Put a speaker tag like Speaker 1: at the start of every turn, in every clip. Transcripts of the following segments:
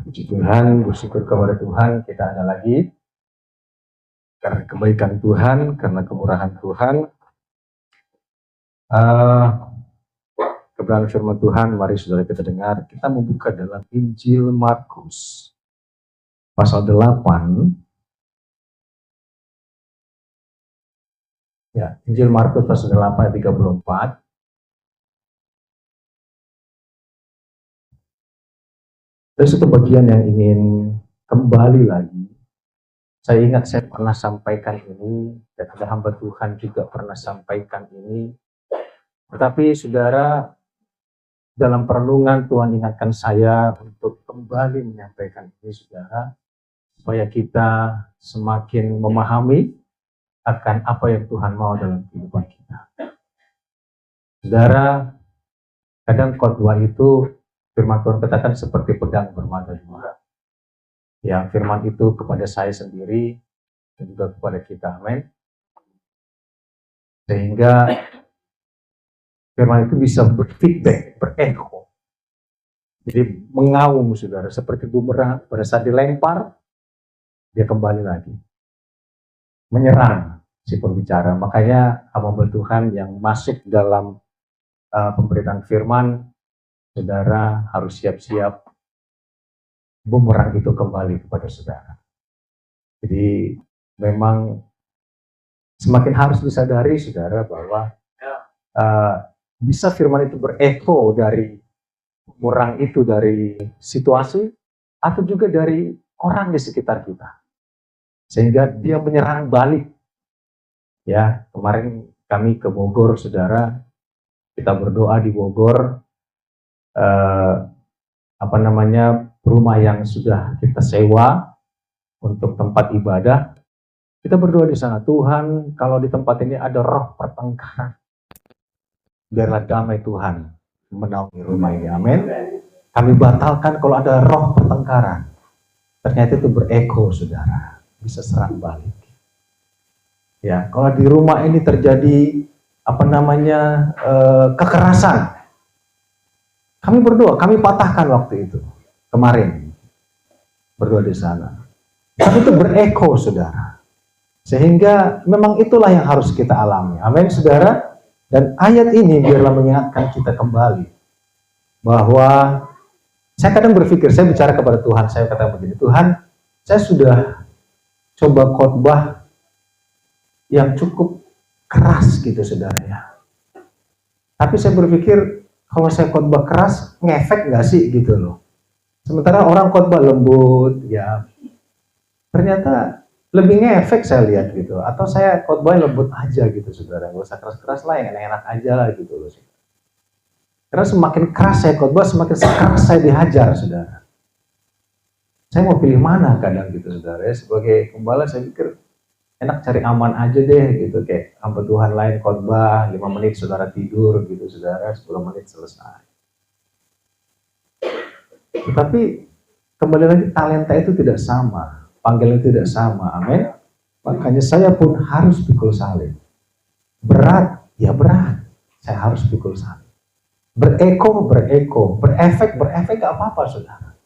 Speaker 1: Puji Tuhan, bersyukur kepada Tuhan kita ada lagi. Karena kebaikan Tuhan, karena kemurahan Tuhan. Kebenaran firman Tuhan, mari saudara kita dengar. Kita membuka dalam Injil Markus. Pasal 8. Ya, Injil Markus pasal 8 ayat 34. Ada satu bagian yang ingin kembali lagi. Saya ingat saya pernah sampaikan ini, dan ada hamba Tuhan juga pernah sampaikan ini. Tetapi saudara, dalam perenungan Tuhan ingatkan saya untuk kembali menyampaikan ini saudara, supaya kita semakin memahami akan apa yang Tuhan mau dalam kehidupan kita. Saudara, kadang khotbah itu firman Tuhan katakan seperti pedang bermata dua. Yang firman itu kepada saya sendiri dan juga kepada kita, amin. Sehingga firman itu bisa berfeedback, berecho. Jadi mengaum saudara, seperti bumerang pada saat dilempar, dia kembali lagi. Menyerang si pembicara. Makanya hamba Tuhan yang masuk dalam pemberitaan firman, saudara harus siap-siap bumerang itu kembali kepada saudara. Jadi memang semakin harus disadari saudara bahwa bisa firman itu berecho dari bumerang itu dari situasi atau juga dari orang di sekitar kita. Sehingga dia menyerang balik. Ya, kemarin kami ke Bogor saudara, kita berdoa di Bogor. Rumah yang sudah kita sewa untuk tempat ibadah, kita berdoa di sana, Tuhan, kalau di tempat ini ada roh pertengkaran, biarlah damai Tuhan menaungi rumah ini, amin. Kami batalkan kalau ada roh pertengkaran. Ternyata itu berecho saudara, bisa serang balik. Ya, kalau di rumah ini terjadi kekerasan, kami berdoa, kami patahkan waktu itu, kemarin, berdoa di sana. Tapi itu berecho, saudara. Sehingga memang itulah yang harus kita alami. Amin, saudara. Dan ayat ini biarlah mengingatkan kita kembali. Bahwa, saya kadang berpikir, saya bicara kepada Tuhan, saya katakan begini, Tuhan, saya sudah coba khotbah yang cukup keras gitu, saudara ya. Tapi saya berpikir, kalau saya khotbah keras, ngefek nggak sih gitu loh. Sementara orang khotbah lembut, ya ternyata lebih ngefek saya lihat gitu. Atau saya khotbah lembut aja gitu saudara, nggak usah keras-keras lah, yang enak-enak aja lah gitu loh. Karena semakin keras saya khotbah, semakin keras saya dihajar saudara. Saya mau pilih mana kadang gitu saudara ya. Sebagai gembala saya pikir, enak cari aman aja deh gitu, kayak hamba Tuhan lain khotbah 5 menit saudara tidur gitu saudara, 10 menit selesai. Tetapi kembali lagi talenta itu tidak sama, panggilan itu tidak sama, amin. Makanya saya pun harus pikul salib. Berat, ya berat, saya harus pikul salib. Berecho, berefek gak apa-apa saudara.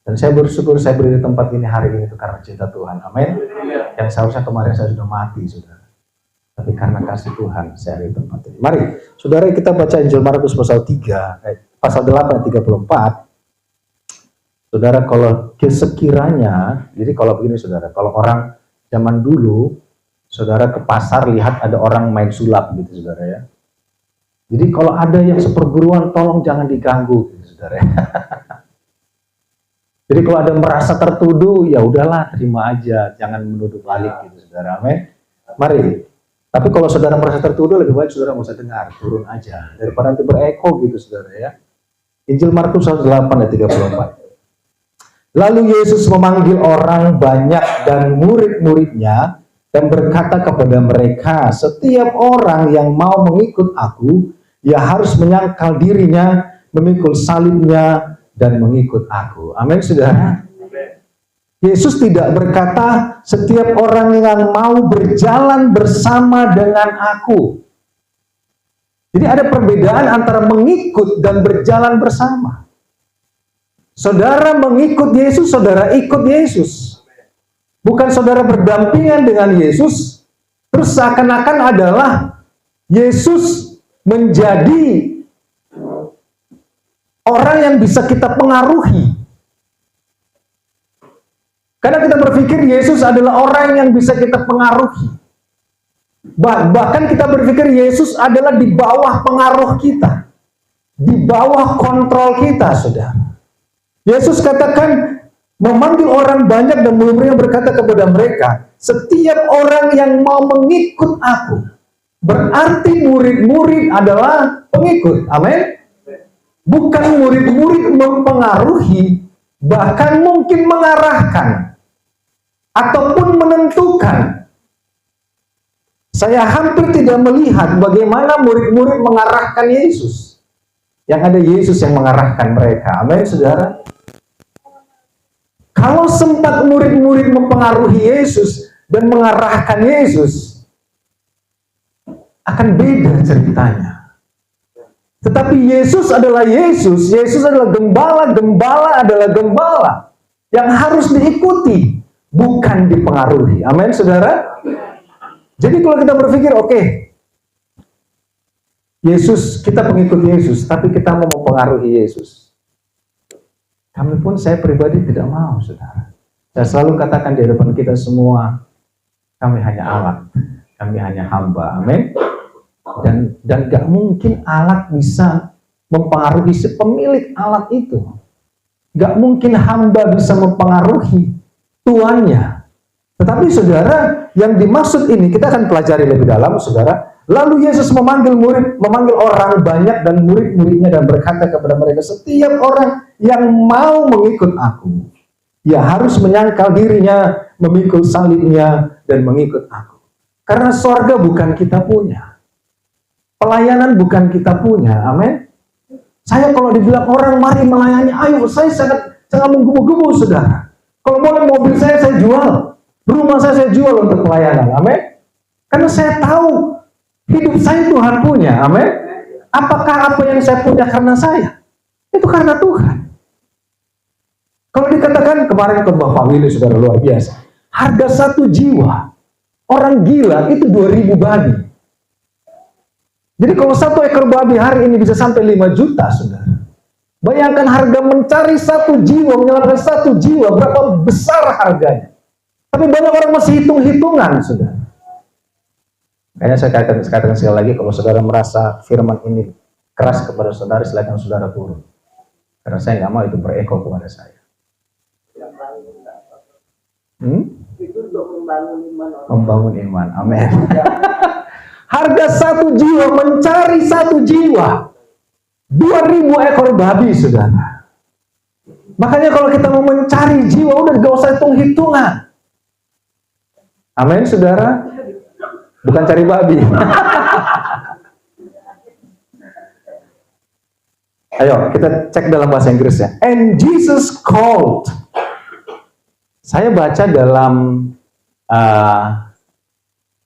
Speaker 1: Dan saya bersyukur saya berdiri di tempat ini hari ini itu karena cinta Tuhan. Amin. Yang seharusnya kemarin saya sudah mati, saudara. Tapi karena kasih Tuhan, saya ada di tempat ini. Mari, saudara, kita baca Injil Markus pasal 8 ayat 34. Saudara, kalau sekiranya, jadi kalau begini saudara, kalau orang zaman dulu, saudara ke pasar lihat ada orang main sulap gitu saudara ya. Jadi kalau ada yang seperguruan, tolong jangan diganggu gitu saudara ya. Jadi kalau ada merasa tertuduh, ya udahlah, terima aja, jangan menuduh balik gitu, saudara. Amin. Mari. Tapi kalau saudara merasa tertuduh, lebih baik saudara nggak usah dengar, turun aja. Daripada nanti berecho gitu, saudara ya. Injil Markus 8 ayat 34. Lalu Yesus memanggil orang banyak dan murid-muridnya dan berkata kepada mereka, setiap orang yang mau mengikut aku, ia harus menyangkal dirinya, memikul salibnya, dan mengikut aku. Amin, saudara. Yesus tidak berkata setiap orang yang mau berjalan bersama dengan aku. Jadi ada perbedaan antara mengikut dan berjalan bersama. Saudara mengikut Yesus, saudara ikut Yesus. Bukan saudara berdampingan dengan Yesus, terus seakan-akan adalah Yesus menjadi orang yang bisa kita pengaruhi. Karena kita berpikir Yesus adalah orang yang bisa kita pengaruhi. Bahkan kita berpikir Yesus adalah di bawah pengaruh kita. Di bawah kontrol kita, saudara. Yesus katakan, memanggil orang banyak dan murid-muridnya berkata kepada mereka, setiap orang yang mau mengikut aku, berarti murid-murid adalah pengikut. Amin. Bukan murid-murid mempengaruhi, bahkan mungkin mengarahkan ataupun menentukan. Saya hampir tidak melihat bagaimana murid-murid mengarahkan Yesus. Yang ada Yesus yang mengarahkan mereka. Amin, saudara. Kalau sempat murid-murid mempengaruhi Yesus dan mengarahkan Yesus, akan beda ceritanya. Tetapi Yesus adalah Yesus. Yesus adalah gembala. Gembala adalah gembala yang harus diikuti, bukan dipengaruhi. Amin, saudara. Jadi kalau kita berpikir, oke, Yesus, kita pengikut Yesus, tapi kita mau mempengaruhi Yesus. Kami pun, saya pribadi tidak mau, saudara. Saya selalu katakan di hadapan kita semua, kami hanya alat, kami hanya hamba. Amin. Dan gak mungkin alat bisa mempengaruhi si pemilik alat itu. Gak mungkin hamba bisa mempengaruhi tuannya. Tetapi saudara, yang dimaksud ini kita akan pelajari lebih dalam, saudara. Lalu Yesus memanggil orang banyak dan murid-muridnya dan berkata kepada mereka, setiap orang yang mau mengikut aku, ya harus menyangkal dirinya, memikul salibnya, dan mengikut aku. Karena sorga bukan kita punya. Pelayanan bukan kita punya. Amin. Saya kalau dibilang orang mari melayani, ayo, saya sangat menggebu-gebu, saudara. Kalau boleh mobil saya jual. Rumah saya jual untuk pelayanan. Amin. Karena saya tahu hidup saya Tuhan punya. Amin. Apakah apa yang saya punya karena saya? Itu karena Tuhan. Kalau dikatakan kemarin ke Bapak Willy, saudara, luar biasa. Harga satu jiwa orang gila itu 2.000 babi. Jadi kalau satu ekor babi hari ini bisa sampai 5 juta, saudara. Bayangkan harga mencari satu jiwa, menyelamatkan satu jiwa, berapa besar harganya. Tapi banyak orang masih hitung-hitungan, saudara. Kayaknya saya katakan sekali lagi, kalau saudara merasa firman ini keras kepada saudara, silakan saudara turun. Karena saya nggak mau itu bereko kepada saya. Itu untuk membangun iman. Amin. Harga satu jiwa, mencari satu jiwa, 2.000 ekor babi, saudara. Makanya kalau kita mau mencari jiwa, udah gak usah hitung-hitungan. Amin, saudara. Bukan cari babi. Ayo, kita cek dalam bahasa Inggrisnya. And Jesus called. Saya baca dalam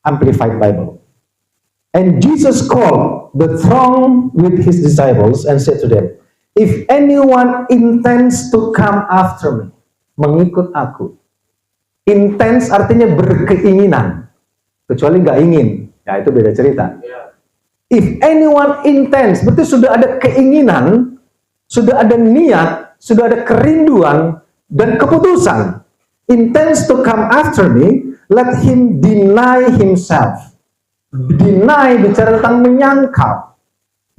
Speaker 1: Amplified Bible. And Jesus called the throng with his disciples and said to them, if anyone intends to come after me, mengikut aku. Intends artinya berkeinginan. Kecuali nggak ingin, ya itu beda cerita. If anyone intends, berarti sudah ada keinginan, sudah ada niat, sudah ada kerinduan dan keputusan. Intends to come after me, let him deny himself. Deny bicara tentang menyangkal.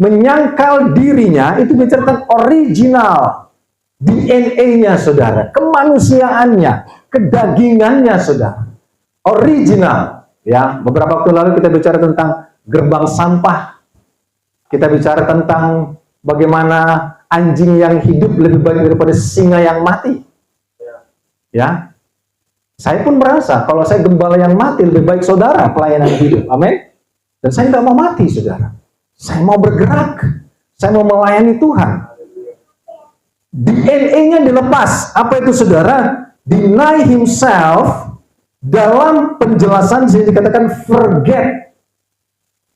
Speaker 1: Menyangkal dirinya itu bicara tentang original. DNA-nya, saudara. Kemanusiaannya, kedagingannya, saudara. Original. Ya, beberapa waktu lalu kita bicara tentang gerbang sampah. Kita bicara tentang bagaimana anjing yang hidup lebih baik daripada singa yang mati. Ya. Saya pun merasa kalau saya gembala yang mati lebih baik saudara pelayanan hidup. Amin. Dan saya tidak mau mati, saudara. Saya mau bergerak. Saya mau melayani Tuhan. DNA-nya dilepas. Apa itu, saudara? Deny himself. Dalam penjelasan sini dikatakan forget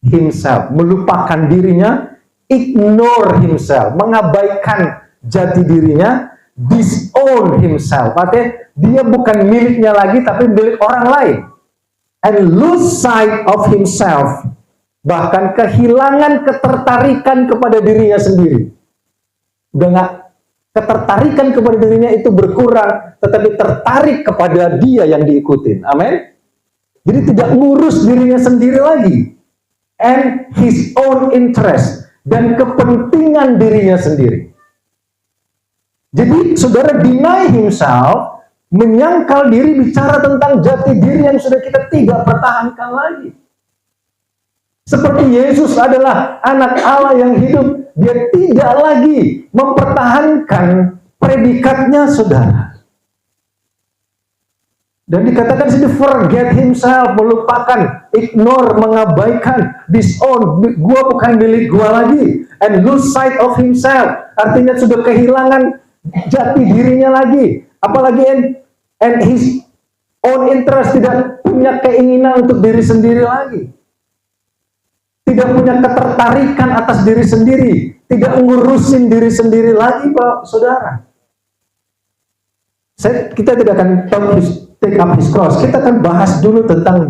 Speaker 1: himself, melupakan dirinya, ignore himself, mengabaikan jati dirinya, disown himself. Artinya dia bukan miliknya lagi, tapi milik orang lain. And lose sight of himself. Bahkan kehilangan ketertarikan kepada dirinya sendiri. Udah nggak, ketertarikan kepada dirinya itu berkurang, tetapi tertarik kepada dia yang diikutin. Amin. Jadi tidak ngurus dirinya sendiri lagi. And his own interest. Dan kepentingan dirinya sendiri. Jadi saudara deny himself, menyangkal diri, bicara tentang jati diri yang sudah kita tidak pertahankan lagi. Seperti Yesus adalah anak Allah yang hidup, dia tidak lagi mempertahankan predikatnya, saudara. Dan dikatakan sini forget himself, melupakan, ignore, mengabaikan, disown, gua bukan milik gua lagi, and lose sight of himself, artinya sudah kehilangan jati dirinya lagi, apalagi and his own interest, tidak punya keinginan untuk diri sendiri lagi, tidak punya ketertarikan atas diri sendiri, tidak ngurusin diri sendiri lagi, Pak Saudara. Kita tidak akan take up his cross. Kita akan bahas dulu tentang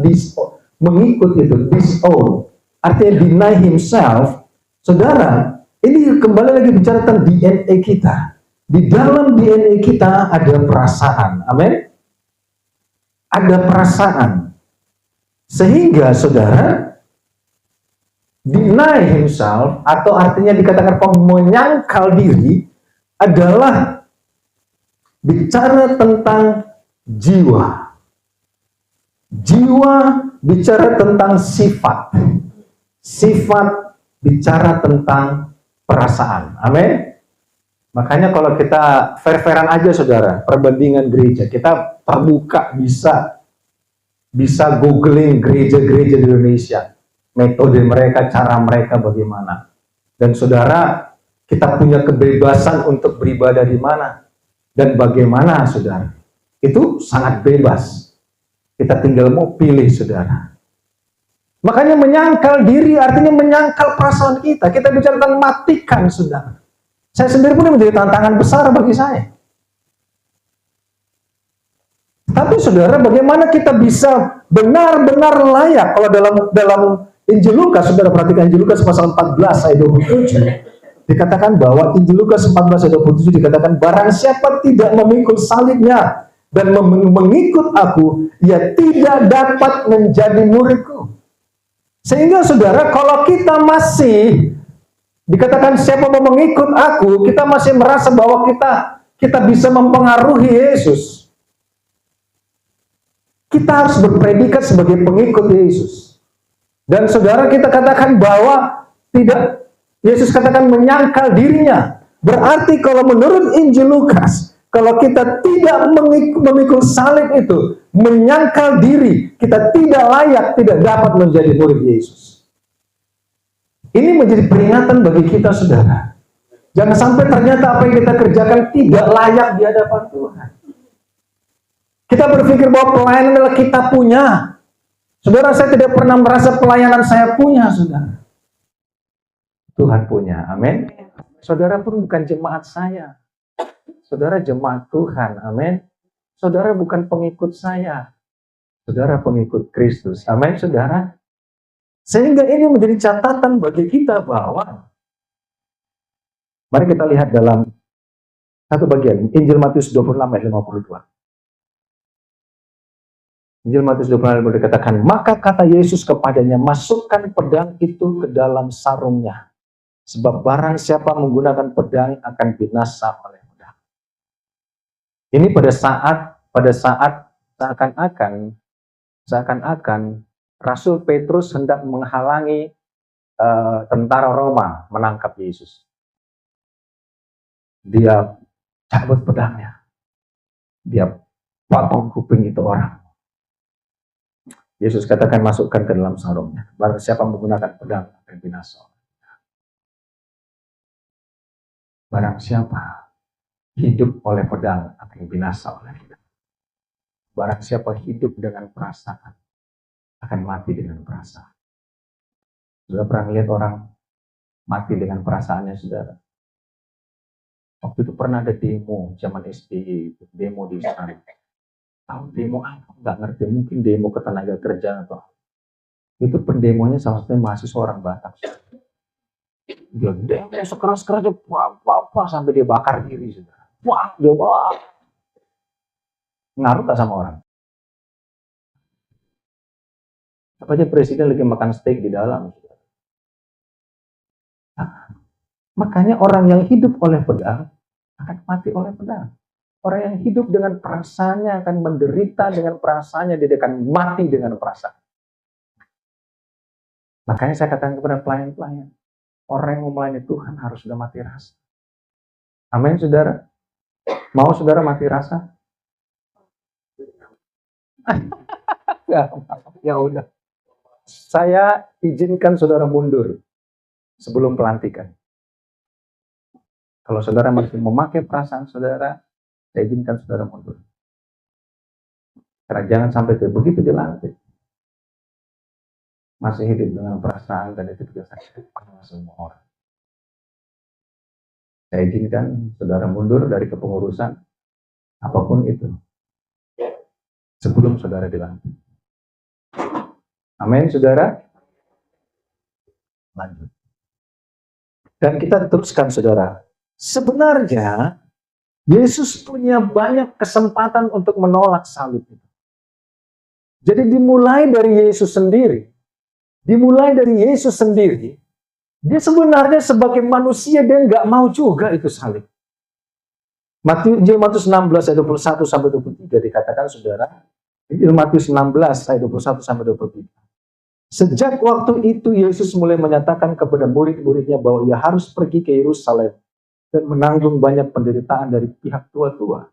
Speaker 1: mengikut itu, disown. Artinya deny himself. Saudara, ini kembali lagi bicara tentang DNA kita. Di dalam DNA kita ada perasaan. Amin. Ada perasaan. Sehingga saudara, deny himself, atau artinya dikatakan menyangkal diri, adalah bicara tentang jiwa. Jiwa bicara tentang sifat. Sifat bicara tentang perasaan. Amin. Makanya kalau kita fair-fairan aja saudara, perbandingan gereja, kita terbuka, bisa googling gereja-gereja di Indonesia, metode mereka, cara mereka bagaimana. Dan saudara, kita punya kebebasan untuk beribadah di mana dan bagaimana, saudara. Itu sangat bebas. Kita tinggal mau pilih, saudara. Makanya menyangkal diri artinya menyangkal perasaan kita. Kita bicara tentang matikan, saudara. Saya sendiri pun menjadi tantangan besar bagi saya. Tapi saudara, bagaimana kita bisa benar-benar layak? Kalau dalam Injil Lukas, saudara perhatikan Injil Lukas pasal 14 ayat 27. Dikatakan bahwa Injil Lukas 14 ayat 27 dikatakan, barang siapa tidak memikul salibnya dan mengikut aku, ia tidak dapat menjadi muridku. Sehingga saudara, kalau kita masih dikatakan siapa mau mengikut aku, kita masih merasa bahwa kita bisa mempengaruhi Yesus. Kita harus berpredikat sebagai pengikut Yesus. Dan saudara, kita katakan bahwa tidak, Yesus katakan menyangkal dirinya. Berarti kalau menurut Injil Lukas, kalau kita tidak memikul salib itu, menyangkal diri, kita tidak layak, tidak dapat menjadi murid Yesus. Ini menjadi peringatan bagi kita, saudara. Jangan sampai ternyata apa yang kita kerjakan tidak layak di hadapan Tuhan. Kita berpikir bahwa pelayanan adalah kita punya. Saudara, saya tidak pernah merasa pelayanan saya punya, saudara. Tuhan punya, amin. Saudara pun bukan jemaat saya. Saudara jemaat Tuhan, amin. Saudara bukan pengikut saya. Saudara pengikut Kristus, amin, saudara. Sehingga ini menjadi catatan bagi kita bahwa, mari kita lihat dalam satu bagian, Injil Matius 26 ayat 52. Injil Matius 26 ayat 52 dikatakan, maka kata Yesus kepadanya, masukkan pedang itu ke dalam sarungnya. Sebab barang siapa menggunakan pedang akan binasa oleh pedang. Ini pada saat seakan-akan Rasul Petrus hendak menghalangi tentara Roma menangkap Yesus. Dia cabut pedangnya. Dia potong kuping itu orang. Yesus katakan masukkan ke dalam sarungnya. Barang siapa menggunakan pedang akan binasa. Barang siapa hidup oleh pedang akan binasa oleh pedang. Barang siapa hidup dengan perasaan akan mati dengan perasaan. Sudah pernah lihat orang mati dengan perasaannya, saudara? Waktu itu pernah ada demo zaman SBY, demo di sana. Tahu demo apa? Nggak ngerti, mungkin demo ketenaga kerjaan atau itu pendemonya sama sekali mahasiswa orang Batak. Dia demo sekeras-kerasnya, wah, sampai dia bakar diri sudah. Wah, dia wah. Ngaruh tak sama orang? Apa aja presiden lagi makan steak di dalam. Nah, makanya orang yang hidup oleh pedang akan mati oleh pedang. Orang yang hidup dengan perasaannya akan menderita dengan perasaannya, dia akan mati dengan perasaan. Makanya saya katakan kepada pelayan-pelayan, orang yang mau melayani Tuhan harus sudah mati rasa. Amin, saudara. Mau saudara mati rasa? Ya udah. Saya izinkan saudara mundur sebelum pelantikan. Kalau saudara masih memakai perasaan saudara, saya izinkan saudara mundur. Karena jangan sampai begitu dilantik, masih hidup dengan perasaan dan itu juga sakit sama semua orang. Saya izinkan saudara mundur dari kepengurusan, apapun itu, sebelum saudara dilantik. Amin, saudara. Lanjut. Dan kita teruskan, saudara. Sebenarnya, Yesus punya banyak kesempatan untuk menolak salib itu. Jadi dimulai dari Yesus sendiri. Dia sebenarnya sebagai manusia, dia nggak mau juga itu salib. Matius 16 ayat 21 sampai 23 dikatakan, saudara. Matius 16 ayat 21 sampai 23. Sejak waktu itu Yesus mulai menyatakan kepada murid-muridnya bahwa ia harus pergi ke Yerusalem dan menanggung banyak penderitaan dari pihak tua-tua,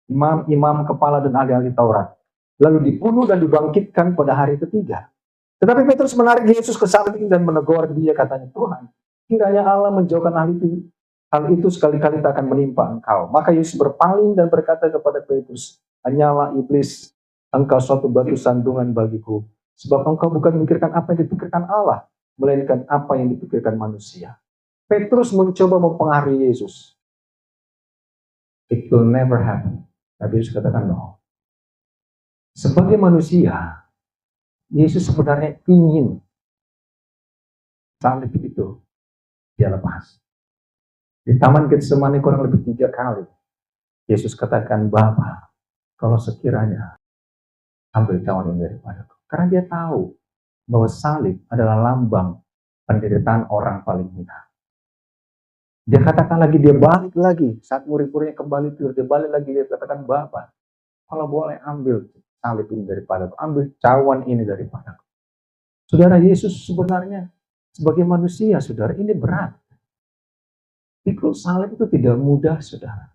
Speaker 1: imam-imam kepala dan ahli-ahli Taurat, lalu dibunuh dan dibangkitkan pada hari ketiga. Tetapi Petrus menarik Yesus ke samping dan menegur dia, katanya, Tuhan, kiranya Allah menjauhkan hal itu sekali-kali tak akan menimpa engkau. Maka Yesus berpaling dan berkata kepada Petrus, hanyalah iblis, engkau suatu batu sandungan bagiku. Sebab engkau bukan memikirkan apa yang dipikirkan Allah, melainkan apa yang dipikirkan manusia. Petrus mencoba mempengaruhi Yesus. It will never happen. Tapi Yesus katakan no. Sebagai manusia, Yesus sebenarnya ingin salib itu dia lepas. Di Taman Getsemani kurang lebih 3 kali, Yesus katakan, Bapa, kalau sekiranya ambil cawan ini daripadaku. Karena dia tahu bahwa salib adalah lambang penderitaan orang paling hina. Dia katakan lagi, dia balik lagi. Saat murid-muridnya kembali tidur, dia balik lagi, dia katakan, Bapa, kalau boleh ambil salib ini daripadaku, ambil cawan ini daripadaku. Saudara, Yesus sebenarnya sebagai manusia, saudara, ini berat. Pikul salib itu tidak mudah, saudara.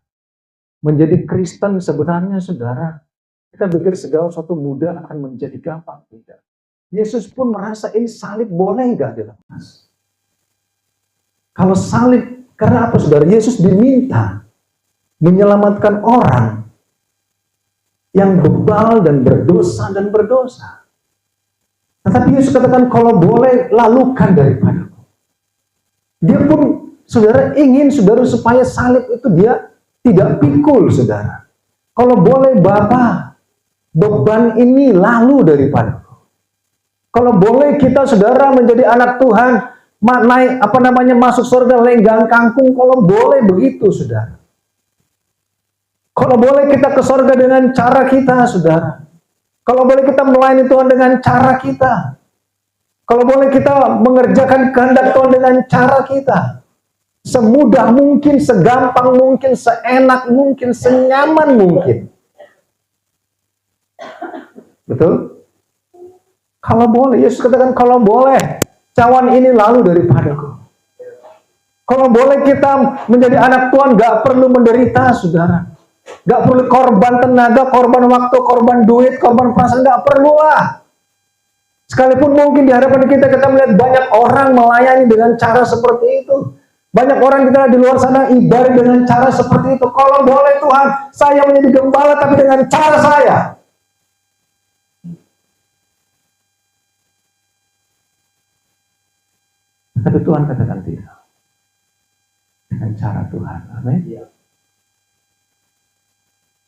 Speaker 1: Menjadi Kristen sebenarnya, saudara, kita pikir segala sesuatu mudah akan menjadi gampang. Tidak. Yesus pun merasa ini salib boleh nggak dilepas. Kalau salib, karena apa, saudara? Yesus diminta menyelamatkan orang yang bebal dan berdosa. Tetapi Yesus katakan, kalau boleh lalukan daripadaku. Dia pun, saudara, ingin saudara supaya salib itu dia tidak pikul, saudara. Kalau boleh Bapa, beban ini lalu daripadaku. Kalau boleh kita, saudara, menjadi anak Tuhan, masuk surga lenggang kangkung, kalau boleh begitu, saudara. Kalau boleh kita ke surga dengan cara kita, saudara. Kalau boleh kita melayani Tuhan dengan cara kita. Kalau boleh kita mengerjakan kehendak Tuhan dengan cara kita. Semudah mungkin, segampang mungkin, seenak mungkin, senyaman mungkin. Betul? Kalau boleh, Yesus katakan, kalau boleh, cawan ini lalu daripadaku. Kalau boleh kita menjadi anak Tuhan, gak perlu menderita, saudara. Gak perlu korban tenaga, korban waktu, korban duit, korban perasaan, gak perlu lah. Sekalipun mungkin di hadapan kita melihat banyak orang melayani dengan cara seperti itu. Banyak orang kita di luar sana ibadah dengan cara seperti itu. Kalau boleh Tuhan, saya menjadi gembala tapi dengan cara saya. Tapi Tuhan katakan tidak. Dengan cara Tuhan. Amin.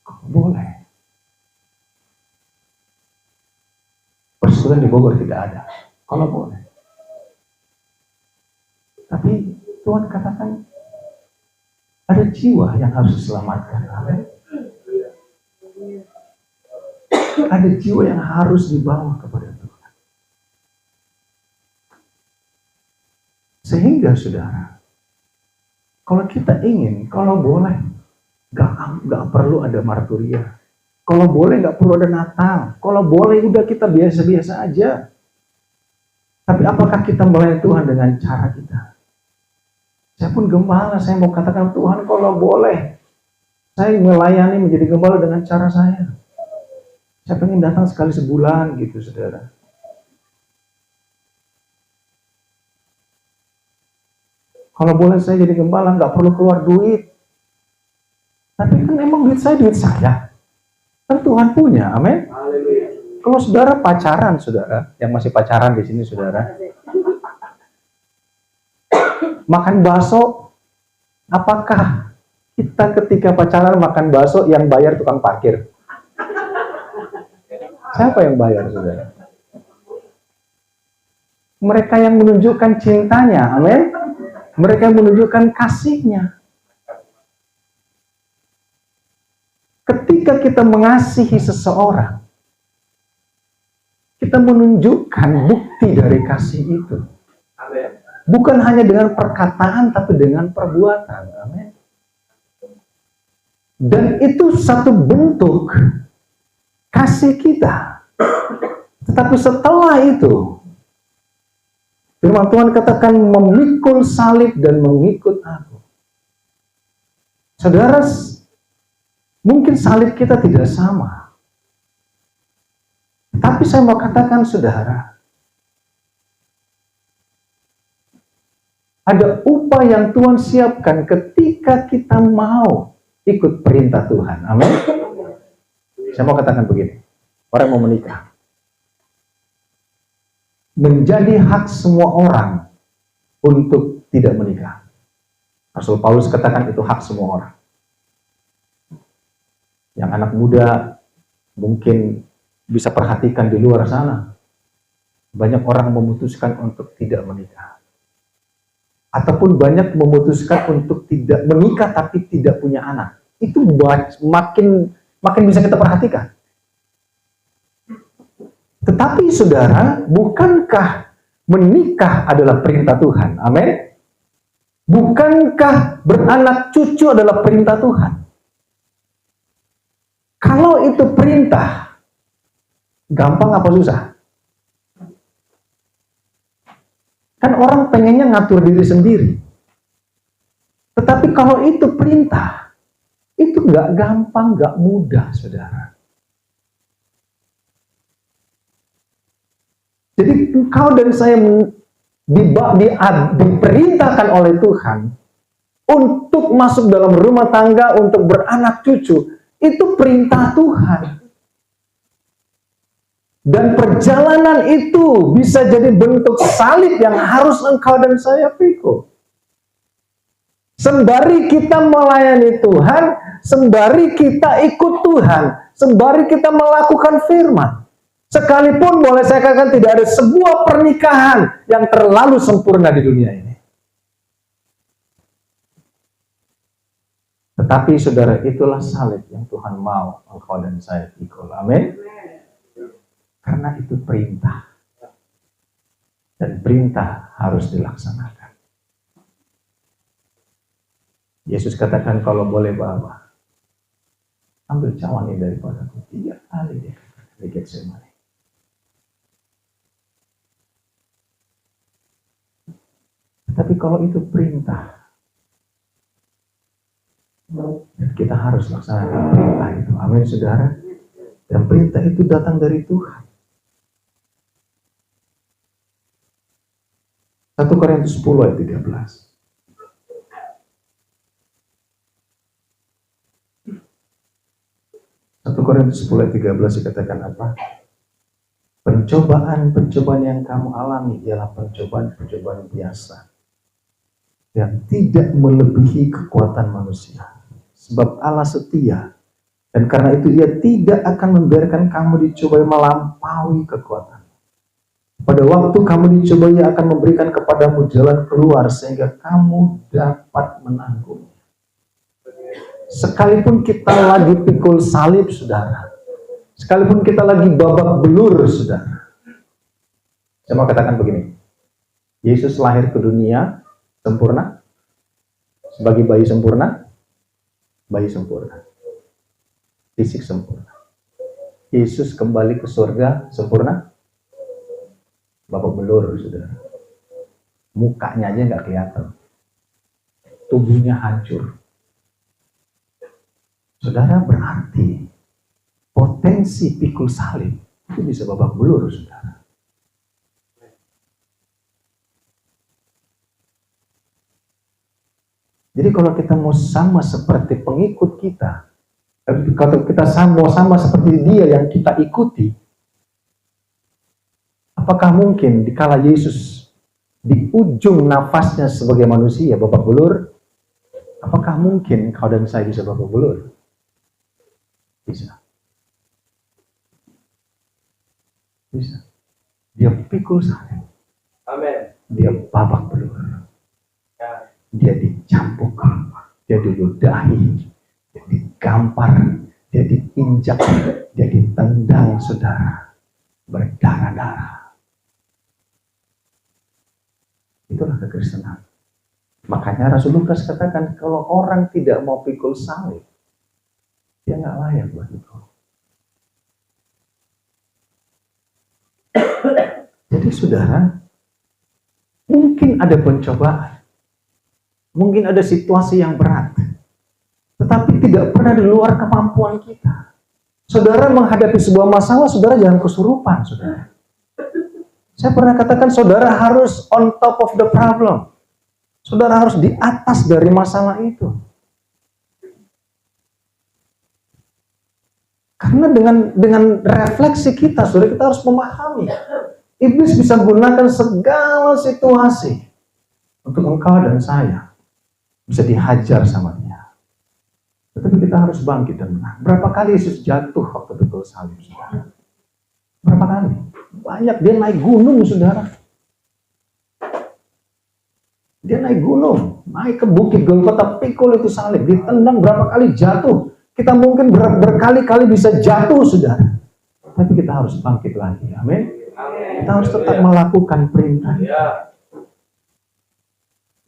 Speaker 1: Boleh. Persekutuan di Bogor tidak ada. Kalau boleh. Tapi Tuhan katakan ada jiwa yang harus diselamatkan. Amin. Ada jiwa yang harus dibawa kepada Tuhan. Sehingga saudara, kalau kita ingin, kalau boleh, gak perlu ada marturia. Kalau boleh gak perlu ada Natal. Kalau boleh udah kita biasa-biasa aja. Tapi apakah kita melayani Tuhan dengan cara kita? Saya pun gembala, saya mau katakan Tuhan kalau boleh, saya melayani menjadi gembala dengan cara saya. Saya pengen datang sekali sebulan gitu saudara. Kalau boleh saya jadi gembala, nggak perlu keluar duit. Tapi kan emang duit saya. Kan Tuhan punya, amin. Kalau saudara pacaran, saudara, yang masih pacaran di sini saudara, makan bakso, apakah kita ketika pacaran makan bakso yang bayar tukang parkir? Siapa yang bayar, saudara? Mereka yang menunjukkan cintanya, amin. Mereka yang menunjukkan kasihnya. Ketika kita mengasihi seseorang, kita menunjukkan bukti dari kasih itu. Amin. Bukan hanya dengan perkataan, tapi dengan perbuatan. Amin. Dan itu satu bentuk kasih kita. Tetapi setelah itu, firman Tuhan katakan memikul salib dan mengikut aku. Saudara, mungkin salib kita tidak sama. Tapi saya mau katakan saudara, ada upah yang Tuhan siapkan ketika kita mau ikut perintah Tuhan. Amin. Saya mau katakan begini, orang mau menikah, menjadi hak semua orang untuk tidak menikah. Rasul Paulus katakan itu hak semua orang. Yang anak muda mungkin bisa perhatikan di luar sana, banyak orang memutuskan untuk tidak menikah. Ataupun banyak memutuskan untuk tidak menikah tapi tidak punya anak. Itu makin bisa kita perhatikan. Tetapi saudara, bukankah menikah adalah perintah Tuhan? Amin. Bukankah beranak cucu adalah perintah Tuhan? Kalau itu perintah, gampang apa susah? Kan orang pengennya ngatur diri sendiri. Tetapi kalau itu perintah, itu nggak gampang, nggak mudah, saudara. Jadi engkau dan saya diperintahkan oleh Tuhan untuk masuk dalam rumah tangga, untuk beranak cucu. Itu perintah Tuhan. Dan perjalanan itu bisa jadi bentuk salib yang harus engkau dan saya pikul. Sembari kita melayani Tuhan, sembari kita ikut Tuhan, sembari kita melakukan firman. Sekalipun boleh saya katakan tidak ada sebuah pernikahan yang terlalu sempurna di dunia ini. Tetapi saudara, itulah salib yang Tuhan mau engkau dan saya pikul. Amin. Karena itu perintah. Dan perintah harus dilaksanakan. Yesus katakan kalau boleh Bapa, ambil cawan ini daripadaku. 3 kali dia di Getsemani. Tapi kalau itu perintah, kita harus laksanakan perintah itu. Amin, saudara. Dan perintah itu datang dari Tuhan. 1 Korintus 10 ayat 13. 1 Korintus 10 ayat 13 dikatakan apa? Pencobaan-pencobaan yang kamu alami ialah pencobaan-pencobaan biasa yang tidak melebihi kekuatan manusia. Sebab Allah setia, Dan karena itu ia tidak akan membiarkan kamu dicobai melampaui kekuatan. Pada waktu kamu dicobai, ia akan memberikan kepadamu jalan keluar sehingga kamu dapat menanggung. Sekalipun kita lagi pikul salib, saudara. Sekalipun kita lagi babak belur, saudara. Saya mau katakan begini. Yesus lahir ke dunia sempurna. Sebagai bayi sempurna. Bayi sempurna. Fisik sempurna. Yesus kembali ke surga sempurna. Babak belur, saudara. Mukanya aja nggak kelihatan. Tubuhnya hancur. Saudara, berarti potensi pikul salib itu bisa babak belur, saudara. Jadi kalau kita mau sama seperti pengikut kita, kalau kita sama seperti dia yang kita ikuti, apakah mungkin dikala Yesus di ujung nafasnya sebagai manusia babak belur, apakah mungkin kau dan saya bisa babak belur? Bisa. Bisa. Dia pikul salib.
Speaker 2: Amin.
Speaker 1: Dia babak belur. Dia dicampuk. Dia diludahi. Dia digampar. Dia diinjak. Dia ditendang, saudara. Berdarah-darah. Itulah kekristenan. Makanya Rasul Lukas katakan, kalau orang tidak mau pikul salib, dia nggak layak buat itu. Jadi saudara, mungkin ada pencobaan, mungkin ada situasi yang berat, tetapi tidak pernah di luar kemampuan kita. Saudara menghadapi sebuah masalah, saudara jangan kesurupan, saudara. Saya pernah katakan, saudara harus on top of the problem. Saudara harus di atas dari masalah itu. Karena dengan refleksi kita, saudara, kita harus memahami. Iblis bisa gunakan segala situasi untuk engkau dan saya bisa dihajar sama dia. Tetapi kita harus bangkit dan menang. Berapa kali Yesus jatuh waktu pikul salib, saudara? Berapa kali? Banyak. Dia naik gunung, saudara. Dia naik gunung, naik ke bukit Golgota, pikul itu salib, ditendang berapa kali jatuh. Kita mungkin berkali-kali bisa jatuh, saudara. Tapi kita harus bangkit lagi. Amin. Kita harus tetap melakukan perintah.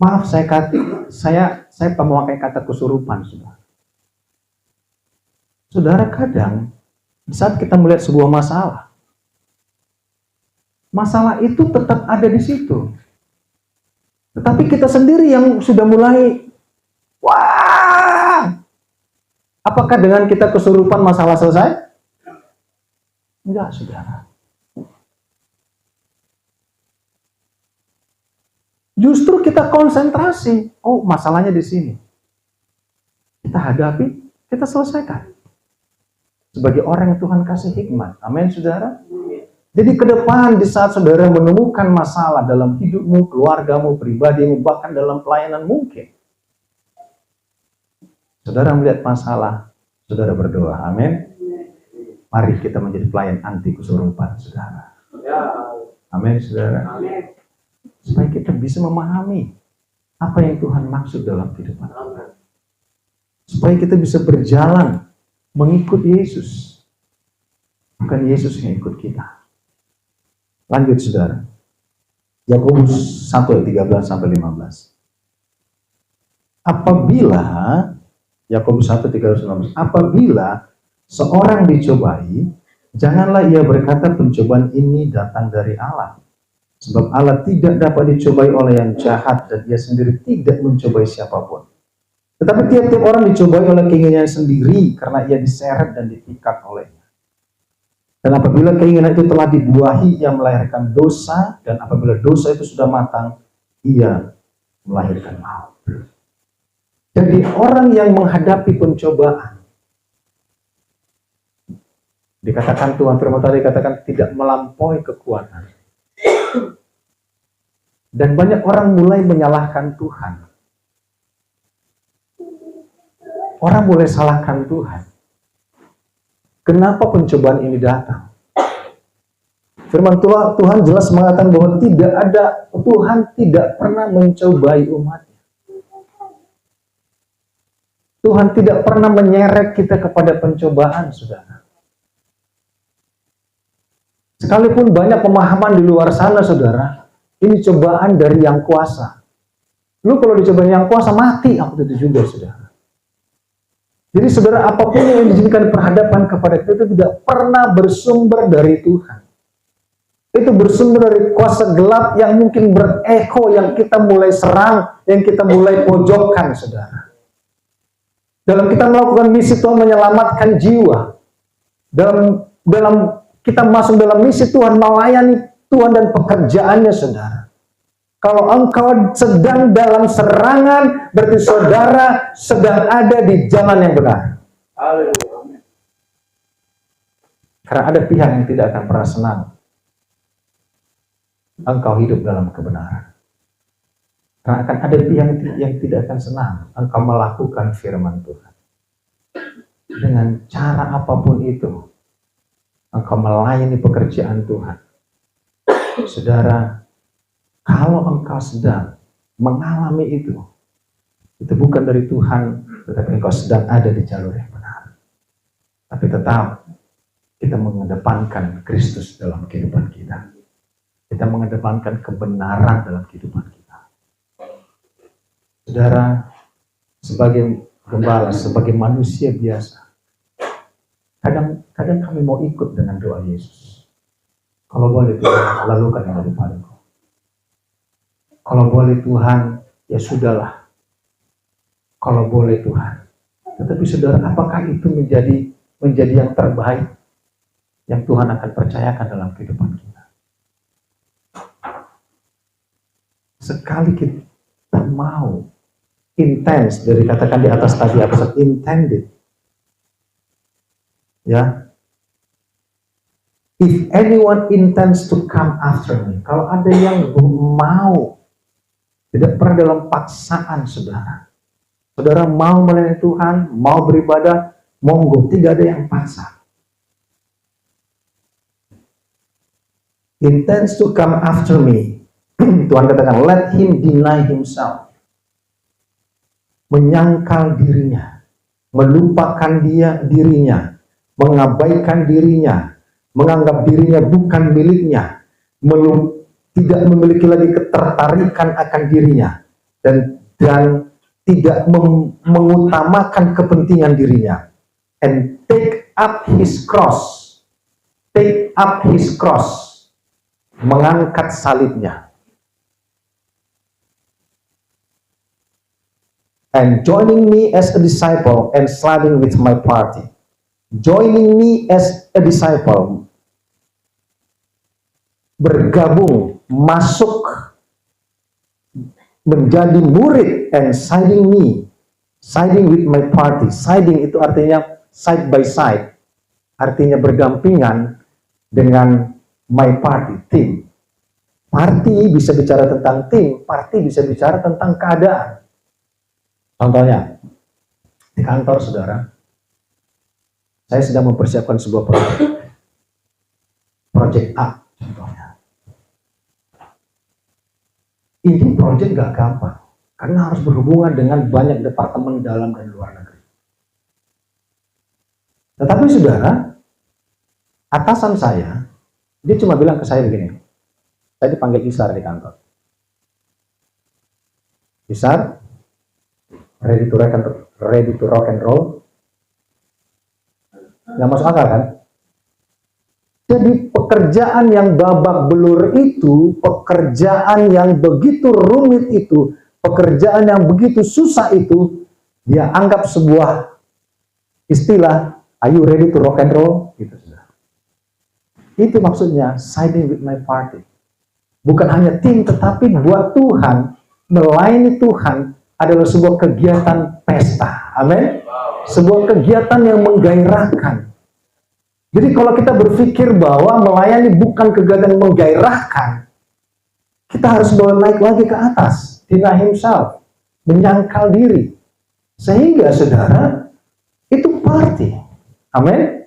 Speaker 1: Maaf, saya memakai kata kesurupan, saudara. Saudara, kadang di saat kita melihat sebuah masalah itu tetap ada di situ. Tetapi kita sendiri yang sudah mulai, wah, apakah dengan kita kesurupan masalah selesai? Enggak, saudara. Justru kita konsentrasi. Oh, masalahnya di sini. Kita hadapi, kita selesaikan. Sebagai orang yang Tuhan kasih hikmat. Amin, saudara. Jadi ke depan di saat saudara menemukan masalah dalam hidupmu, keluargamu, pribadimu, bahkan dalam pelayanan mungkin. Saudara melihat masalah, saudara berdoa. Amin. Mari kita menjadi pelayan anti kesurupan, saudara. Amin, saudara. Supaya kita bisa memahami apa yang Tuhan maksud dalam kehidupan kita. Supaya kita bisa berjalan mengikut Yesus. Bukan Yesus yang ikut kita. Lanjut, saudara. Yakobus 1 ayat 13 sampai 15. Apabila Yakobus 1 13 15, apabila seorang dicobai, janganlah ia berkata pencobaan ini datang dari Allah. Sebab Allah tidak dapat dicobai oleh yang jahat dan ia sendiri tidak mencobai siapapun. Tetapi tiap-tiap orang dicobai oleh keinginannya sendiri karena ia diseret dan dipikat olehnya. Dan apabila keinginan itu telah dibuahi, ia melahirkan dosa, dan apabila dosa itu sudah matang, ia melahirkan maut. Jadi orang yang menghadapi pencobaan, dikatakan Tuhan firman tadi dikatakan tidak melampaui kekuatan. Dan banyak orang mulai menyalahkan Tuhan. Orang mulai salahkan Tuhan. Kenapa pencobaan ini datang? Firman Tuhan jelas mengatakan bahwa Tuhan tidak pernah mencobai umatnya. Tuhan tidak pernah menyeret kita kepada pencobaan, saudara. Sekalipun banyak pemahaman di luar sana, saudara, ini cobaan dari yang kuasa. Lu kalau dicobain yang kuasa, mati waktu itu juga, saudara. Jadi saudara, apapun yang dijadikan perhadapan kepada kita itu tidak pernah bersumber dari Tuhan. Itu bersumber dari kuasa gelap yang mungkin bereko, yang kita mulai serang, yang kita mulai pojokkan, saudara. Dalam kita melakukan misi Tuhan menyelamatkan jiwa, dalam kita masuk dalam misi Tuhan, melayani Tuhan dan pekerjaannya, saudara. Kalau engkau sedang dalam serangan, berarti saudara sedang ada di jalan yang benar. Karena ada pihak yang tidak akan pernah senang engkau hidup dalam kebenaran. Karena akan ada pihak yang tidak akan senang engkau melakukan firman Tuhan. Dengan cara apapun itu, engkau melayani pekerjaan Tuhan. Saudara, kalau engkau sedang mengalami itu bukan dari Tuhan, tetapi engkau sedang ada di jalur yang benar. Tapi tetap kita mengedepankan Kristus dalam kehidupan kita. Kita mengedepankan kebenaran dalam kehidupan kita. Saudara, sebagai gembala, sebagai manusia biasa, kadang kami mau ikut dengan doa Yesus. Kalau boleh Tuhan, lakukan yang daripadaku. Kalau boleh Tuhan, ya sudahlah. Kalau boleh Tuhan. Tetapi saudara, apakah itu menjadi yang terbaik yang Tuhan akan percayakan dalam kehidupan kita? Sekali kita mau intens, dari katakan di atas tadi, intended. Ya. If anyone intends to come after me, kalau ada yang mau, tidak pernah dalam paksaan, saudara. Saudara mau melayani Tuhan, mau beribadah, monggo, tidak ada yang paksa. Intends to come after me. Tuhan katakan, let him deny himself. Menyangkal dirinya, melupakan dirinya, mengabaikan dirinya, menganggap dirinya bukan miliknya, tidak memiliki lagi ketertarikan akan dirinya, dan tidak mengutamakan kepentingan dirinya. And take up his cross, mengangkat salibnya. And joining me as a disciple and sliding with my party. Joining me as a disciple, bergabung, masuk, menjadi murid, and siding with my party. Siding itu artinya side by side, artinya berdampingan dengan my party, tim. Party bisa bicara tentang tim, party bisa bicara tentang keadaan. Contohnya, di kantor saudara, saya sedang mempersiapkan sebuah proyek A, contohnya. Ini proyek gak gampang, karena harus berhubungan dengan banyak departemen dalam dan luar negeri. Tetapi saudara, atasan saya, dia cuma bilang ke saya begini, saya dipanggil Isar di kantor. Isar, ready to rock and roll. Nggak masuk akal kan? Jadi pekerjaan yang babak belur itu, pekerjaan yang begitu rumit itu, pekerjaan yang begitu susah itu, dia anggap sebuah istilah, are you ready to rock and roll? Gitu. Itu maksudnya siding with my party. Bukan hanya tim, tetapi buat Tuhan, melayani Tuhan adalah sebuah kegiatan pesta. Amin. Sebuah kegiatan yang menggairahkan. Jadi kalau kita berpikir bahwa melayani bukan kegiatan menggairahkan, kita harus naik lagi ke atas, deny himself, menyangkal diri. Sehingga saudara, itu party. Amin.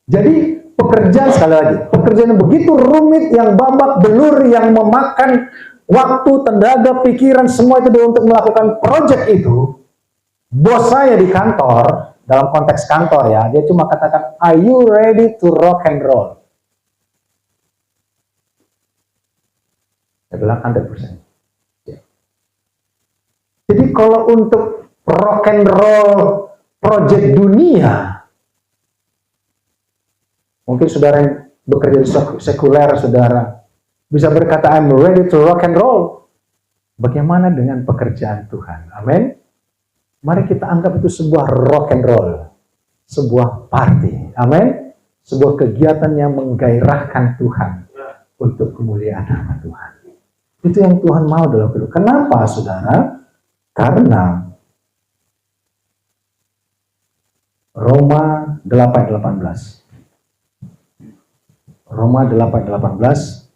Speaker 1: Jadi pekerjaan, sekali lagi, pekerjaan yang begitu rumit, yang babak belur, yang memakan waktu, tenaga, pikiran, semua itu untuk melakukan proyek itu. Bos saya di kantor, dalam konteks kantor ya, dia cuma katakan, are you ready to rock and roll? Saya bilang 100%. Jadi kalau untuk rock and roll proyek dunia, mungkin saudara yang bekerja di sekuler, saudara bisa berkata, I'm ready to rock and roll. Bagaimana dengan pekerjaan Tuhan? Amin. Mari kita anggap itu sebuah rock and roll, sebuah party. Amin. Sebuah kegiatan yang menggairahkan Tuhan untuk kemuliaan nama Tuhan. Itu yang Tuhan mau dalam hidup. Kenapa, saudara? Karena Roma 8:18. Roma 8:18,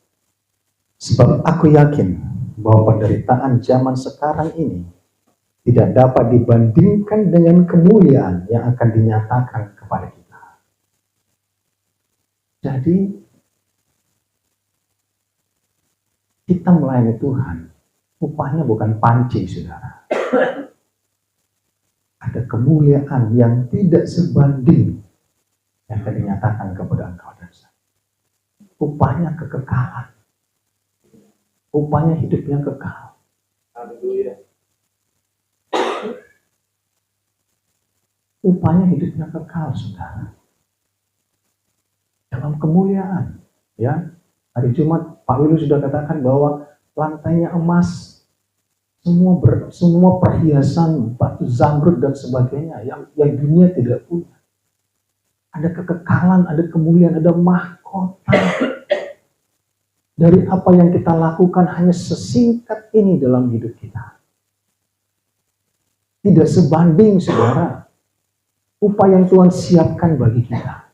Speaker 1: sebab aku yakin bahwa penderitaan zaman sekarang ini tidak dapat dibandingkan dengan kemuliaan yang akan dinyatakan kepada kita. Jadi, kita melayani Tuhan, upahnya bukan panci, saudara. Ada kemuliaan yang tidak sebanding yang akan dinyatakan kepada engkau dan saya. Upahnya kekekalan. Upahnya hidup yang kekal. Upahnya hidup yang kekal, saudara. Dalam kemuliaan. Ya, hari Jumat Pak Wilu sudah katakan bahwa lantainya emas, semua perhiasan, batu zamrud dan sebagainya yang dunia tidak punya. Ada kekekalan, ada kemuliaan, ada mahkota. Dari apa yang kita lakukan hanya sesingkat ini dalam hidup kita. Tidak sebanding, saudara, upah yang Tuhan siapkan bagi kita.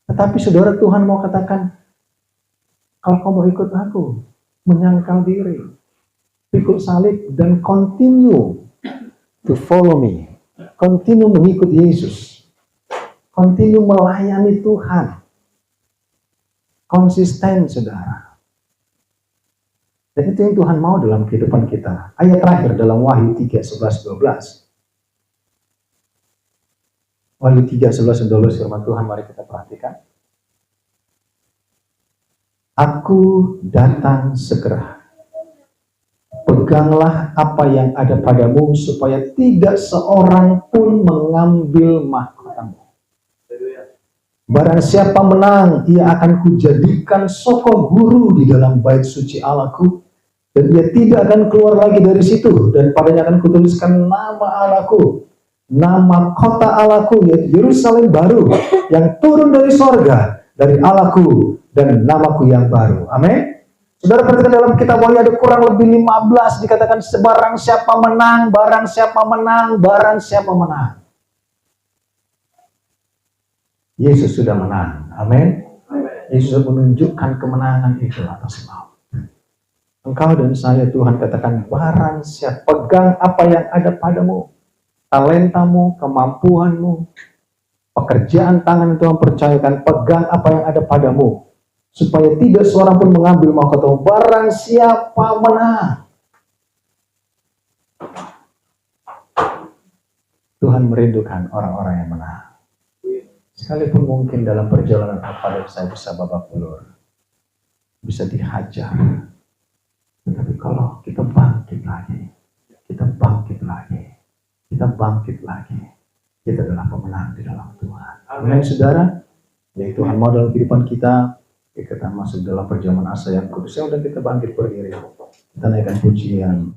Speaker 1: Tetapi saudara, Tuhan mau katakan, kalau kamu mau ikut aku, menyangkal diri, pikul salib, dan continue to follow me. Continue mengikut Yesus. Continue melayani Tuhan. Konsisten, saudara. Dan itu yang Tuhan mau dalam kehidupan kita. Ayat terakhir dalam Wahyu 3:11-12. Wahyu 3:11-12 firman Tuhan, mari kita perhatikan. Aku datang segera. Peganglah apa yang ada padamu supaya tidak seorang pun mengambil mahkotamu. Barang siapa menang, ia akan kujadikan soko guru di dalam bait suci Allahku, dan ia tidak akan keluar lagi dari situ, dan padanya akan kutuliskan nama Allahku, nama kota Allahku, yaitu Yerusalem baru, yang turun dari sorga, dari Allahku, dan namaku yang baru. Amin. Saudara perhatikan dalam kitab Wahyu ada kurang lebih 15 dikatakan barang siapa menang, barang siapa menang, barang siapa menang. Yesus sudah menang. Amin. Yesus sudah menunjukkan kemenangan itu atas maut. Engkau dan saya, Tuhan katakan, barang siapa, pegang apa yang ada padamu, talentamu, kemampuanmu, pekerjaan tangan yang Tuhan percayakan, pegang apa yang ada padamu, supaya tidak seorang pun mengambil mahkotamu. Barang siapa menang. Tuhan merindukan orang-orang yang menang. Sekalipun mungkin dalam perjalanan apa saya bisa babak belur, bisa dihajar, tetapi kalau kita bangkit lagi, kita bangkit lagi, kita bangkit lagi, kita adalah pemenang di dalam Tuhan. Amin, saudara. Jadi Tuhan mau dalam kehidupan kita masuk dalam perjamuan asa yang kudus, dan kita bangkit berdiri, kita naikkan pujian.